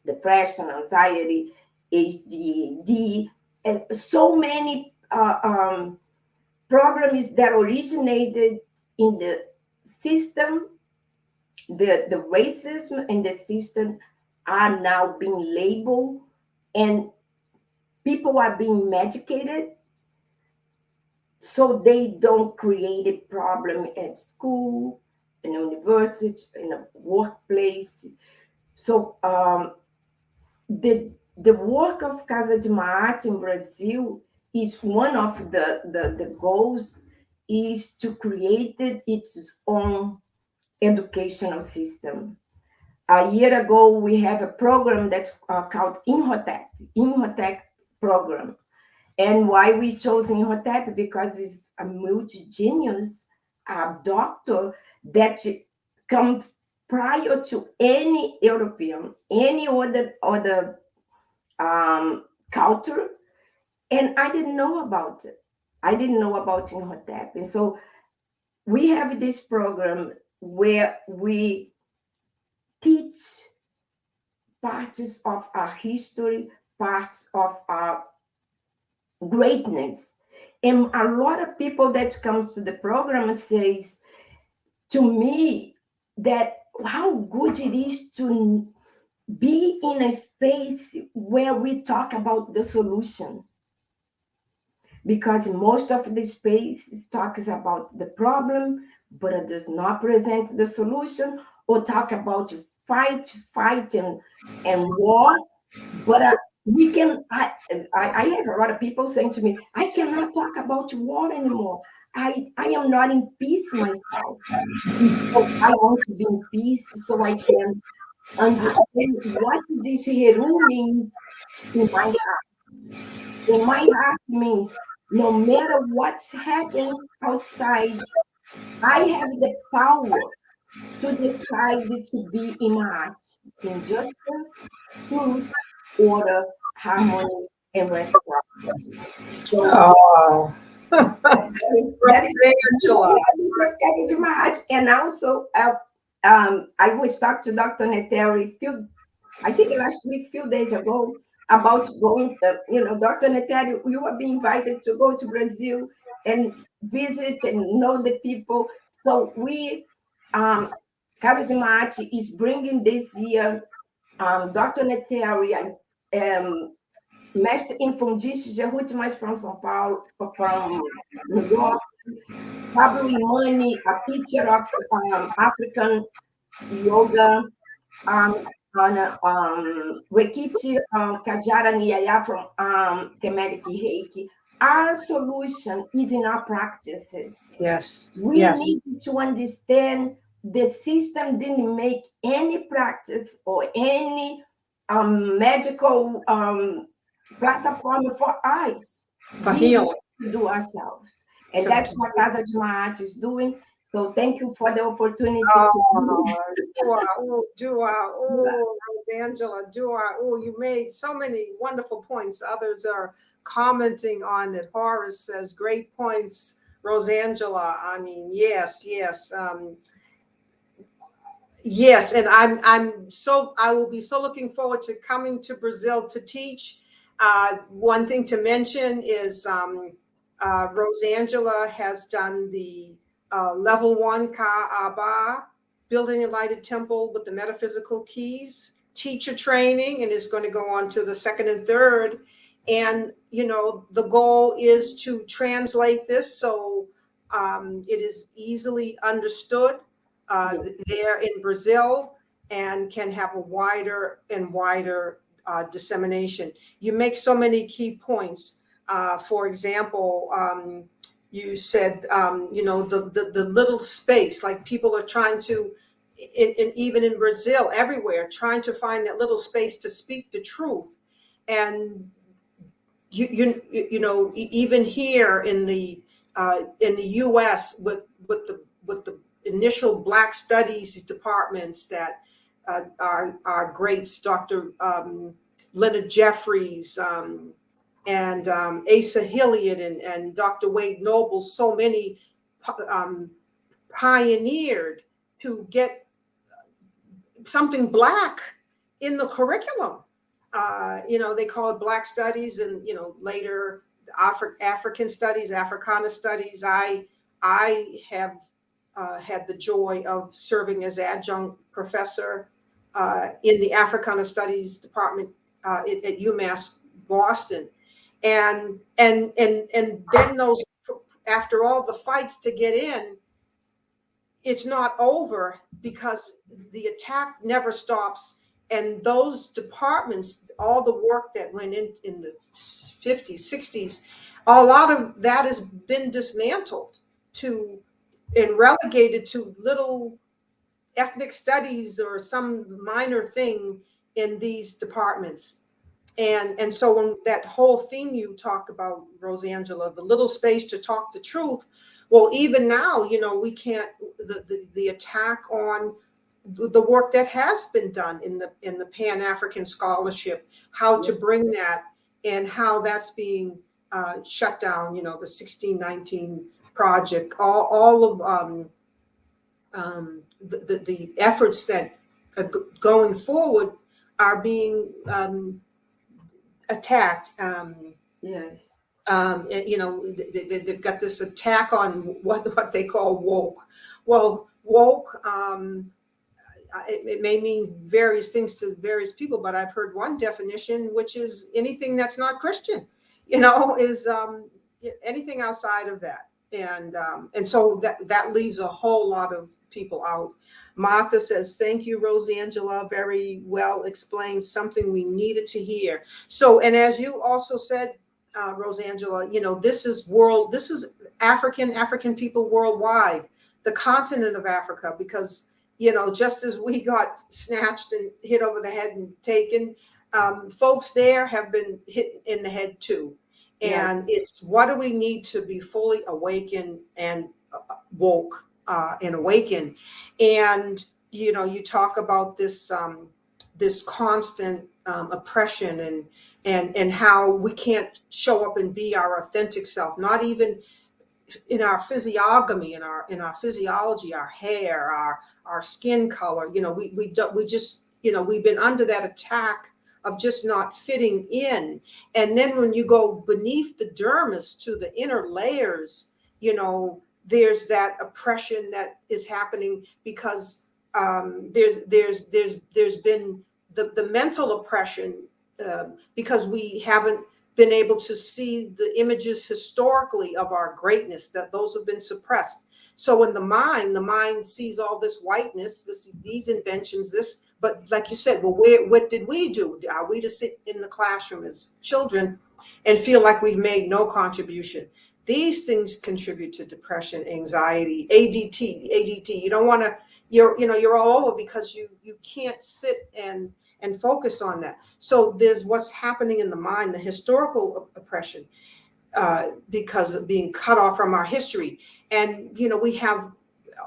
depression, anxiety, ADD, and so many problems that originated in the system. The racism in the system are now being labeled, and people are being medicated so they don't create a problem at school, in university, in a workplace. So the work of Casa de Arte in Brazil is one of the goals is to create its own educational system. A year ago, we have a program that's called Imhotep program. And why we chose Imhotep? Because it's a multi-genius doctor that comes prior to any European, any other culture. And I didn't know about it. I didn't know about Imhotep. And so we have this program where we teach parts of our history, parts of our greatness. And a lot of people that comes to the program says to me that how good it is to be in a space where we talk about the solution. Because most of the space talks about the problem, but it does not present the solution, or talk about fight and war. But we can. I have a lot of people saying to me, I cannot talk about war anymore. I am not in peace myself. So I want to be in peace so I can understand what this Heru means in my heart. In my heart means no matter what happens outside, I have the power to decide to be in my heart, in justice, truth, order, harmony, and respect. So Oh, that is Angela. that is my heart. And also, I was talking to Dr. Nteri I think last week, few days ago, about going. Dr. Nteri, you were being invited to go to Brazil and visit and know the people. So we, Casa de Marte is bringing this year Dr. Nteri, mestre em fundista, últimas from São Paulo, from New York, Pablo Imani, a teacher of African yoga, Rekichi Kajara Niyaya from Kemetic Reiki. Our solution is in our practices. Yes. We need to understand the system didn't make any practice or any magical platform for us. For We healing. need to do ourselves. And that's what Casa de Arte is doing. So thank you for the opportunity Angela, you made so many wonderful points. Others are commenting on it. Horace says, great points, Rosangela. I mean, yes. Yes, and I will be so looking forward to coming to Brazil to teach. One thing to mention is Rosangela has done the level 1 Ka'aba, building a lighted temple with the metaphysical keys, teacher training, and is going to go on to the second and third. And the goal is to translate this so it is easily understood Yes. there in Brazil, and can have a wider and wider dissemination. You make so many key points. For example, you said, the little space, like people are trying to, even in Brazil, everywhere, trying to find that little space to speak the truth. And even here in the U.S. with the initial Black Studies departments that are greats, Dr. Leonard Jeffries, and Asa Hilliard, and Dr. Wade Noble, so many um, pioneered to get something Black in the curriculum. They call it Black Studies, and later African Studies, Africana Studies. I have had the joy of serving as adjunct professor in the Africana Studies department at UMass Boston, and then those, after all the fights to get in, it's not over because the attack never stops. And those departments, all the work that went in the 50s, 60s, a lot of that has been dismantled to and relegated to little ethnic studies or some minor thing in these departments. And so when that whole theme you talk about, Rosangela, the little space to talk the truth, well, even now, we can't, the attack on the work that has been done in the Pan-African scholarship, how to bring that, and how that's being shut down, the 1619 project, all of the efforts that are going forward are being attacked. Yes. They've got this attack on what they call woke. Well, woke, it may mean various things to various people, but I've heard one definition, which is anything that's not Christian, is anything outside of that. And so that leaves a whole lot of people out. Martha says, thank you, Rosangela. Very well explained, something we needed to hear. So, and as you also said, Rosangela, this is African people worldwide, the continent of Africa, because, just as we got snatched and hit over the head and taken, folks there have been hit in the head too. And it's, what do we need to be fully awakened and woke and awakened? And, you talk about this, this constant oppression and how we can't show up and be our authentic self, not even in our physiognomy, in our physiology, our hair, our skin color. We just, we've been under that attack of just not fitting in. And then when you go beneath the dermis to the inner layers, there's that oppression that is happening because there's been the mental oppression, because we haven't been able to see the images historically of our greatness, that those have been suppressed. So in the mind sees all this whiteness, these inventions, but like you said, well, what did we do? Are we to sit in the classroom as children and feel like we've made no contribution? These things contribute to depression, anxiety, ADT. You don't want to, you're all over because you can't sit and focus on that. So there's what's happening in the mind, the historical oppression, because of being cut off from our history. And, we have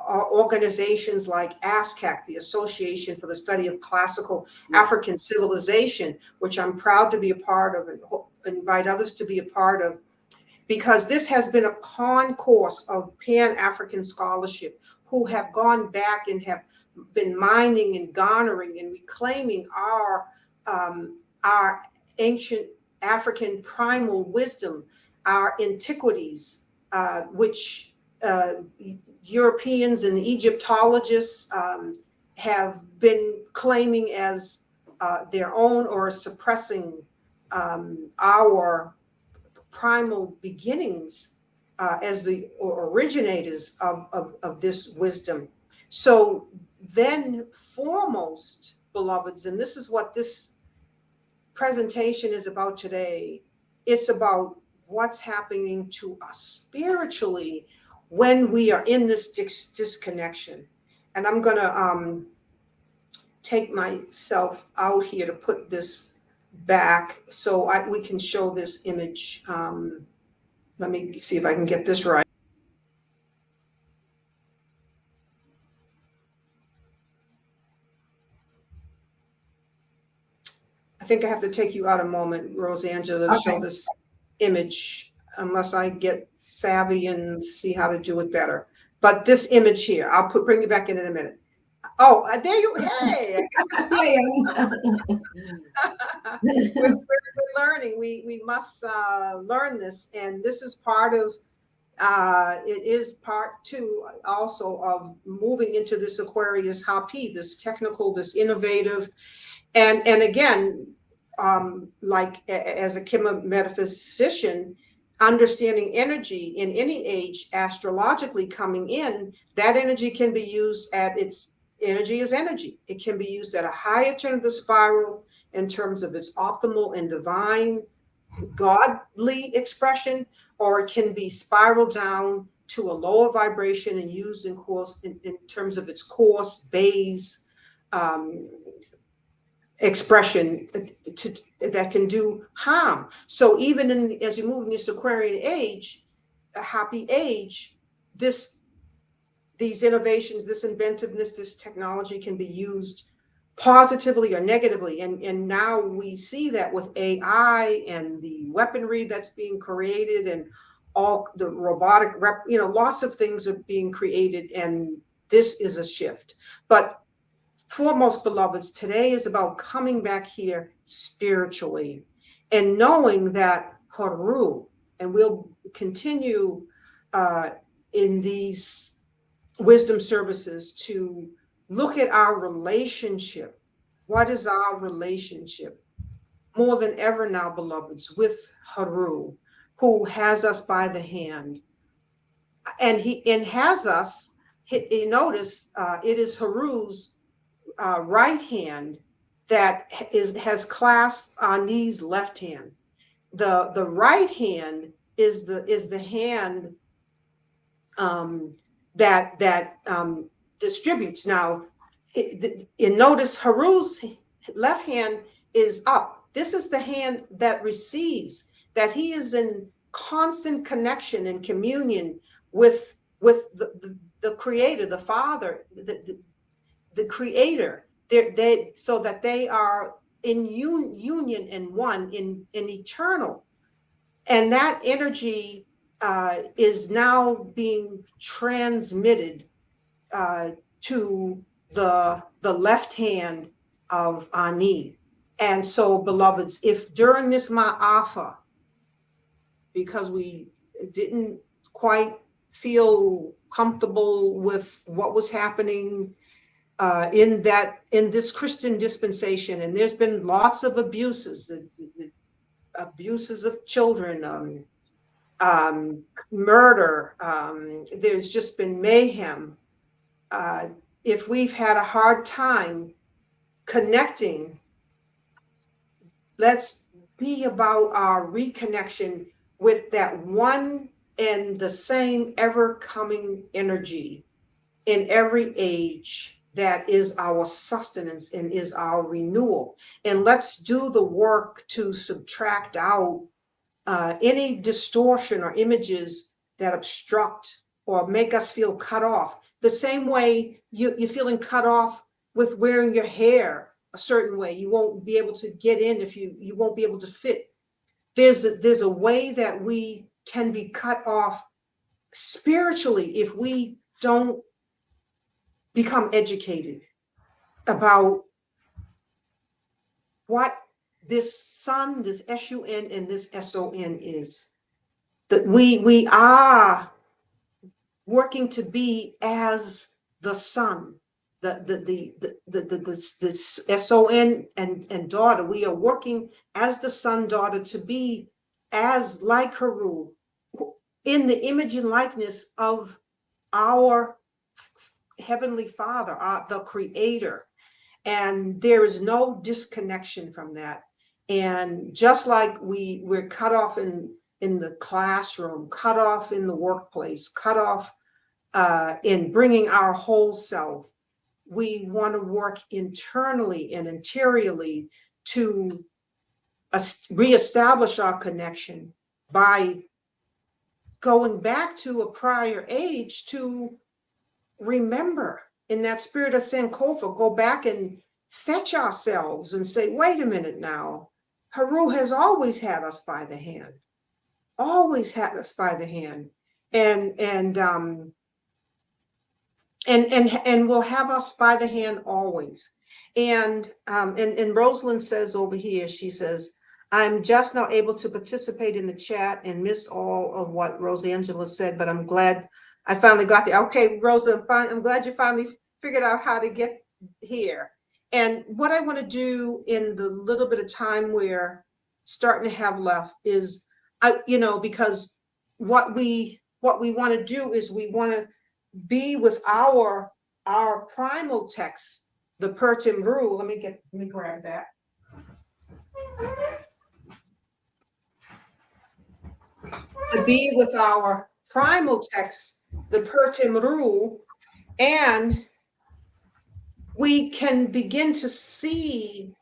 organizations like ASCAC, the Association for the Study of Classical African Civilization, which I'm proud to be a part of and invite others to be a part of, because this has been a concourse of Pan-African scholarship who have gone back and have been mining and garnering and reclaiming our ancient African primal wisdom, our antiquities, which Europeans and Egyptologists have been claiming as their own, or suppressing our primal beginnings as the originators of this wisdom. So then, foremost, beloveds, and this is what this presentation is about today, it's about what's happening to us spiritually when we are in this disconnection. And I'm going to take myself out here to put this back so we can show this image. Let me see if I can get this right. I think I have to take you out a moment, Rosangela, to show this image, unless I get savvy and see how to do it better. But this image here, I'll bring you back in a minute. Oh, there you, hey. we're learning. We must learn this, and this is part of, it is part two also of moving into this Aquarius Hapi, this technical, this innovative, and again, like as a KeMetaphysician, understanding energy in any age, astrologically coming in, that energy can be used at its energy is energy. It can be used at a higher turn of the spiral in terms of its optimal and divine, godly expression, or it can be spiraled down to a lower vibration and used in course in terms of its coarse, base expression that can do harm. So even as you move in this Aquarian age, a Hapi age, these innovations, this inventiveness, this technology can be used positively or negatively. And now we see that with AI and the weaponry that's being created, and all the robotic, lots of things are being created, and this is a shift. But foremost, beloveds, today is about coming back here spiritually and knowing that Heru, and we'll continue in these wisdom services to look at our relationship. What is our relationship? More than ever now, beloveds, with Heru, who has us by the hand. And he has us, notice it is Heru's right hand that has clasped Ani's left hand. The right hand is the hand that distributes. Now, and notice Heru's left hand is up. This is the hand that receives. That he is in constant connection and communion with the Creator, the Father, the Creator. So that they are in union and one in eternal, and that energy is now being transmitted to the left hand of Ani. And so, beloveds, if during this Maafa, because we didn't quite feel comfortable with what was happening in this Christian dispensation, and there's been lots of abuses, abuses of children, murder, there's just been mayhem. If we've had a hard time connecting, let's be about our reconnection with that one and the same ever-coming energy in every age that is our sustenance and is our renewal. And let's do the work to subtract out any distortion or images that obstruct or make us feel cut off. The same way you're feeling cut off with wearing your hair a certain way. You won't be able to get in if you won't be able to fit. There's a way that we can be cut off spiritually if we don't become educated about what this sun, this S-U-N and this S-O-N is. That we are working to be as the sun, this S-O-N and daughter. We are working as the sun daughter to be as like Heru, in the image and likeness of our Heavenly Father, the Creator. And there is no disconnection from that. And just like we're cut off in the classroom, cut off in the workplace, cut off in bringing our whole self, we want to work internally and interiorly to reestablish our connection by going back to a prior age to remember in that spirit of Sankofa, go back and fetch ourselves and say, wait a minute now, Heru has always had us by the hand, always had us by the hand, and will have us by the hand always. And Rosalind says over here, she says, I'm just now able to participate in the chat and missed all of what Rosangela said, but I'm glad I finally got there. Okay, Rosa, I'm glad you finally figured out how to get here. And what I want to do in the little bit of time we're starting to have left is, because what we want to do is we want to be with our primal text, the Pertim Rule. Let me grab that. To be with our primal text, the Pertim Rule, and we can begin to see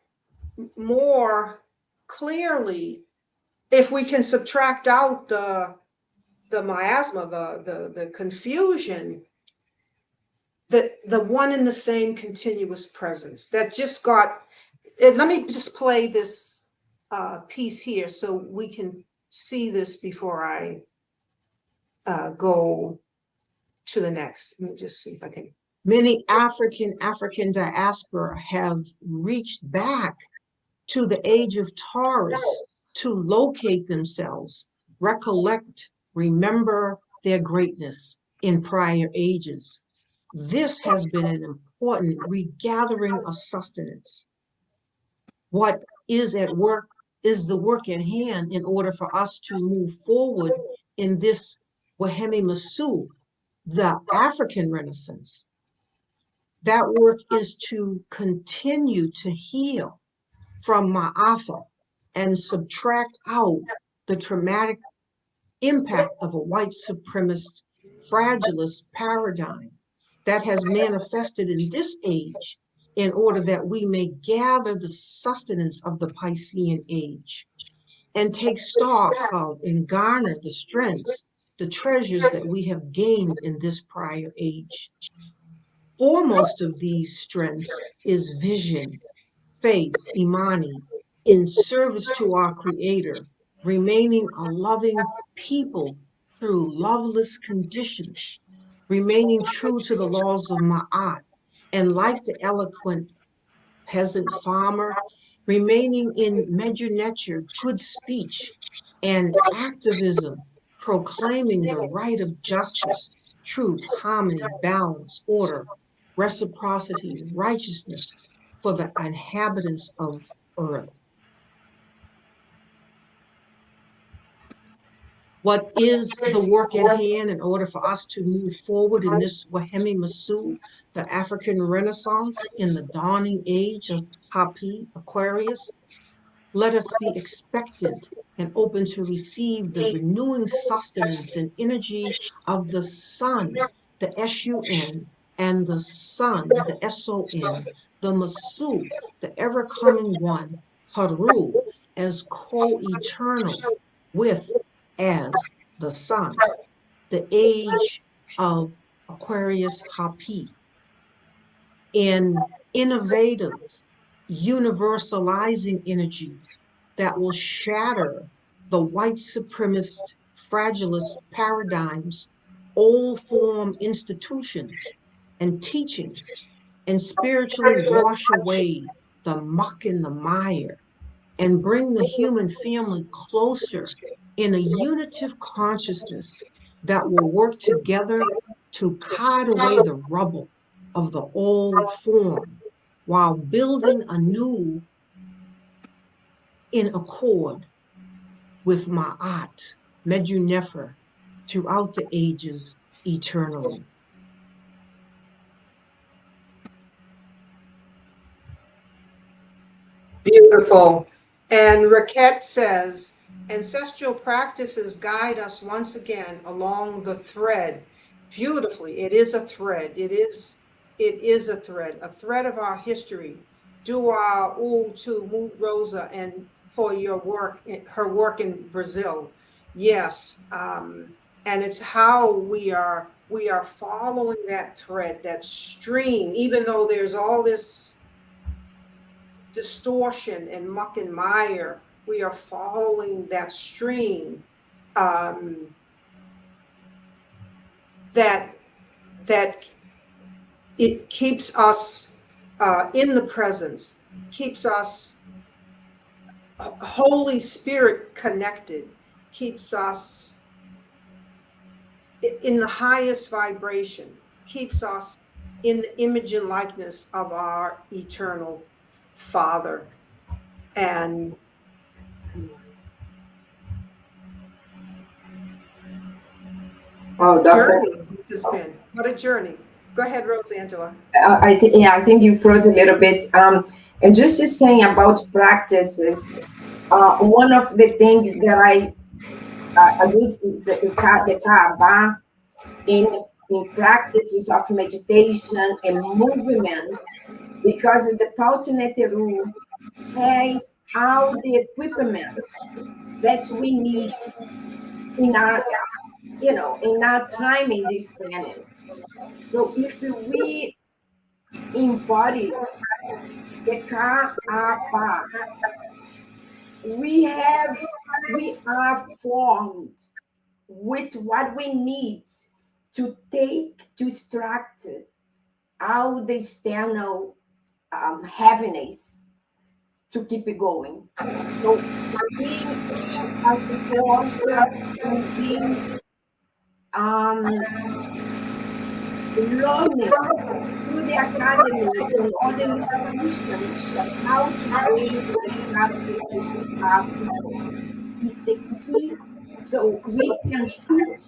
more clearly if we can subtract out the miasma, the confusion, that the one and the same continuous presence that just got. Let me just play this piece here so we can see this before I go to the next. Let me just see if I can. Many African diaspora have reached back to the age of Taurus to locate themselves, recollect, remember their greatness in prior ages. This has been an important regathering of sustenance. What is at work is the work at hand in order for us to move forward in this Wahemi Messu, the African Renaissance. That work is to continue to heal from Maafa and subtract out the traumatic impact of a white supremacist fragilist paradigm that has manifested in this age in order that we may gather the sustenance of the Piscean Age and take stock of and garner the strengths, the treasures that we have gained in this prior age. Foremost of these strengths is vision, faith, Imani, in service to our Creator, remaining a loving people through loveless conditions, remaining true to the laws of Ma'at, and like the eloquent peasant farmer, remaining in measure nature, good speech, and activism, proclaiming the right of justice, truth, harmony, balance, order, reciprocity, righteousness for the inhabitants of earth. What is the work at hand in order for us to move forward in this Wahemi Messu, the African Renaissance, in the dawning age of Hapi, Aquarius? Let us be expectant and open to receive the renewing sustenance and energy of the sun, the S-U-N, and the sun, the S-O-N, the Messu, the Evercoming ONE, Heru, as co-eternal with as the sun, the age of Aquarius Hapi, in innovative, universalizing energies that will shatter the white supremacist, fragilist paradigms, old form institutions, and teachings, and spiritually wash away the muck and the mire and bring the human family closer in a unitive consciousness that will work together to cart away the rubble of the old form while building anew in accord with Ma'at, Medu Nefer, throughout the ages eternally. Beautiful. And Raquette says, ancestral practices guide us once again along the thread. Beautifully. It is a thread. It is a thread of our history. Dua ul to Mu Rosa and for your work, her work in Brazil. Yes. And it's how we are following that thread, that stream, even though there's all this distortion and muck and mire, we are following that stream, that it keeps us in the presence, keeps us Holy Spirit connected, keeps us in the highest vibration, keeps us in the image and likeness of our eternal Father. And Oh, Doctor. journey this has been. What a journey. Go ahead, Rosangela. I think you froze a little bit. And just to saying about practices, one of the things that I use the Kaaba in practices of meditation and movement, because the Pauta has all the equipment that we need in our, in our time in this planet. So if we embody the Kaaba, we are formed with what we need to extract all the external heaviness to keep it going. So we are supported in being learning through the academies and other institutions how to bring the practices to our people is the key. So we can teach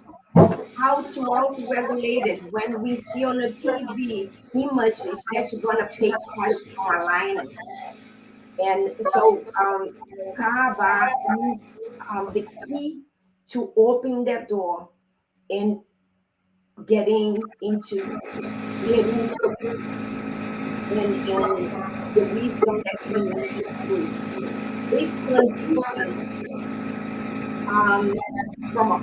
how to auto-regulate it when we see on the TV images that's going to take us from alignment. And so Kaaba is the key to open that door and getting into Heru and the wisdom that we need to do. This transition from a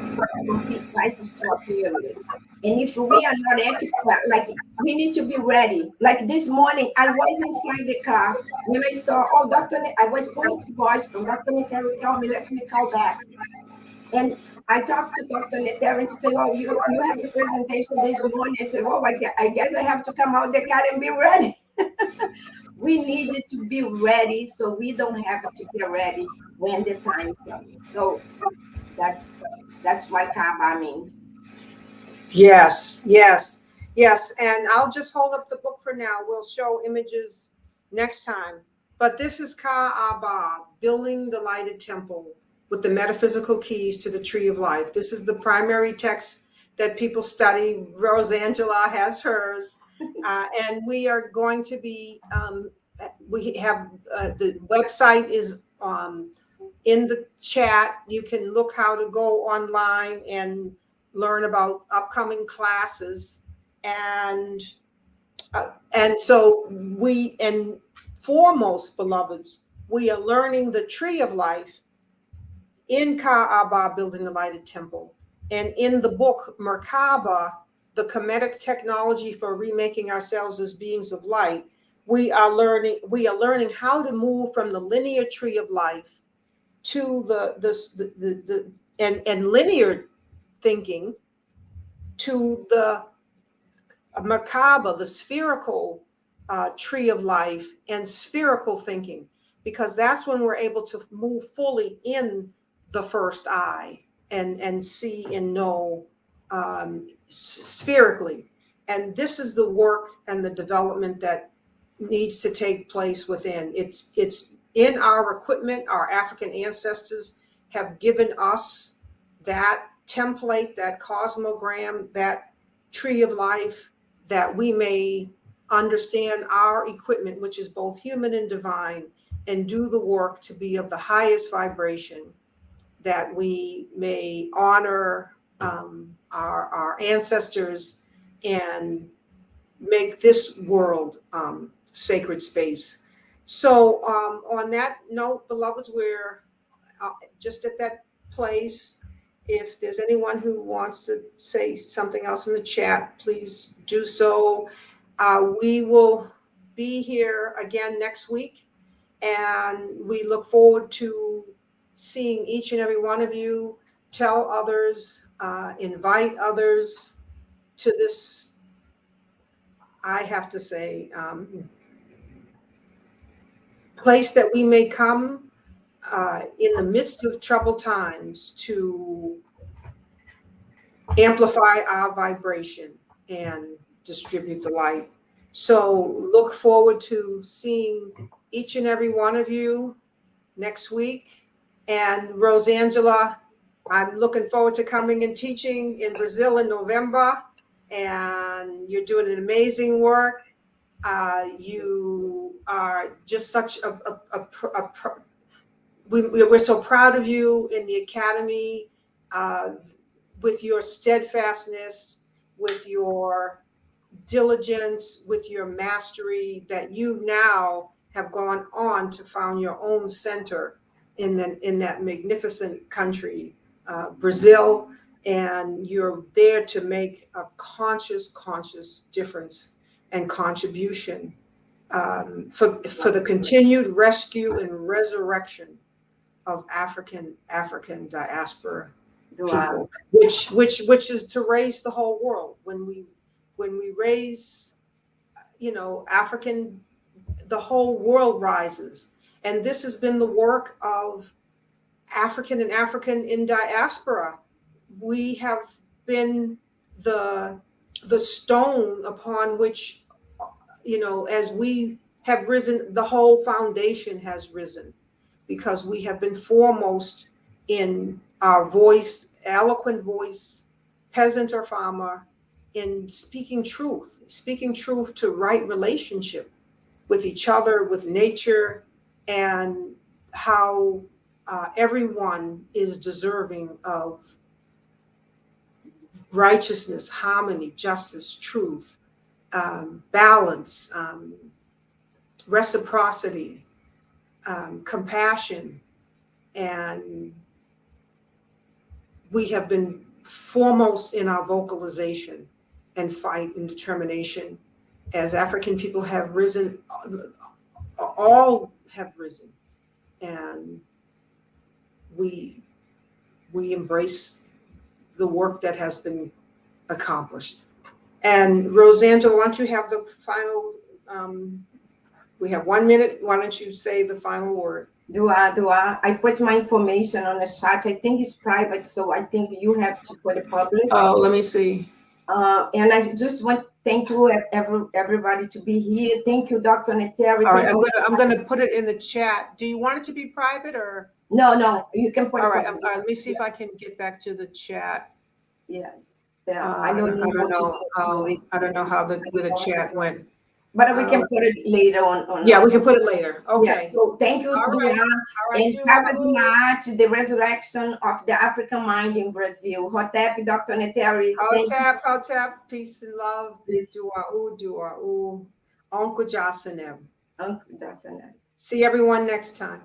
complete crisis to Aquarius. And if we are not equipped, like we need to be ready. Like this morning, I was inside the car when I saw, I was going to Boston. Dr. Nteri called me, let me call back. And I talked to Dr. Nteri and she said, oh, you have the presentation this morning. I said, oh, I guess I have to come out the car and be ready. We needed to be ready so we don't have to get ready when the time comes. So that's what Kaaba means. Yes, yes, yes. And I'll just hold up the book for now. We'll show images next time. But this is Kaaba, Building the Lighted Temple with the Metaphysical Keys to the Tree of Life. This is the primary text that people study. Rosangela has hers. And we are going to be, we have, the website is in the chat. You can look how to go online and learn about upcoming classes. And so and foremost, beloveds, we are learning the tree of life in Kaaba, Building the Lighted Temple. And in the book Merkaba, the Kemetic technology for remaking ourselves as beings of light, we are learning how to move from the linear tree of life to the linear thinking to the Merkaba, the spherical tree of life, and spherical thinking, because that's when we're able to move fully in the first eye and see and know spherically. And this is the work and the development that needs to take place within. It's in our equipment. Our African ancestors have given us that template, that cosmogram, that tree of life, that we may understand our equipment, which is both human and divine, and do the work to be of the highest vibration, that we may honor our ancestors and make this world sacred space. So on that note, beloveds, we're just at that place. If there's anyone who wants to say something else in the chat, please do so. We will be here again next week, and we look forward to seeing each and every one of you. Tell others, invite others to this, I have to say, place that we may come in the midst of troubled times to amplify our vibration and distribute the light. So look forward to seeing each and every one of you next week. And Rosangela, I'm looking forward to coming and teaching in Brazil in November. And you're doing an amazing work. You are just such we're so proud of you in the Academy, with your steadfastness, with your diligence, with your mastery, that you now have gone on to found your own center in that magnificent country, Brazil, and you're there to make a conscious difference and contribution for the continued rescue and resurrection of African diaspora people, which is to raise the whole world. When we raise, African, the whole world rises. And this has been the work of African in diaspora. We have been the stone upon which, as we have risen, the whole foundation has risen, because we have been foremost in our voice, eloquent voice, peasant or farmer, in speaking truth to right relationship with each other, with nature, and how everyone is deserving of righteousness, harmony, justice, truth, balance, reciprocity, compassion. And we have been foremost in our vocalization and fight and determination. As African people have risen, all have risen, and we embrace the work that has been accomplished. And Rosangela, why don't you have the final, we have 1 minute. Why don't you say the final word? I put my information on the chat. I think it's private, so I think you have to put it public. Oh, let me see. And I just want to thank you, everybody, to be here. Thank you, Dr. Nteri. All right, I'm gonna put it in the chat. Do you want it to be private or? No, you can put all it right, public. let me see if I can get back to the chat. Yes. Yeah, I don't know how where the chat went. But we can put it later on. Yeah, we can put it later. Okay. Yeah. So thank you, All right. And March, the resurrection of the African mind in Brazil. Hotep, Dr. Nteri. Hotep, peace and love. Dua. Uncle Jasanem. Uncle Jasanem. See everyone next time.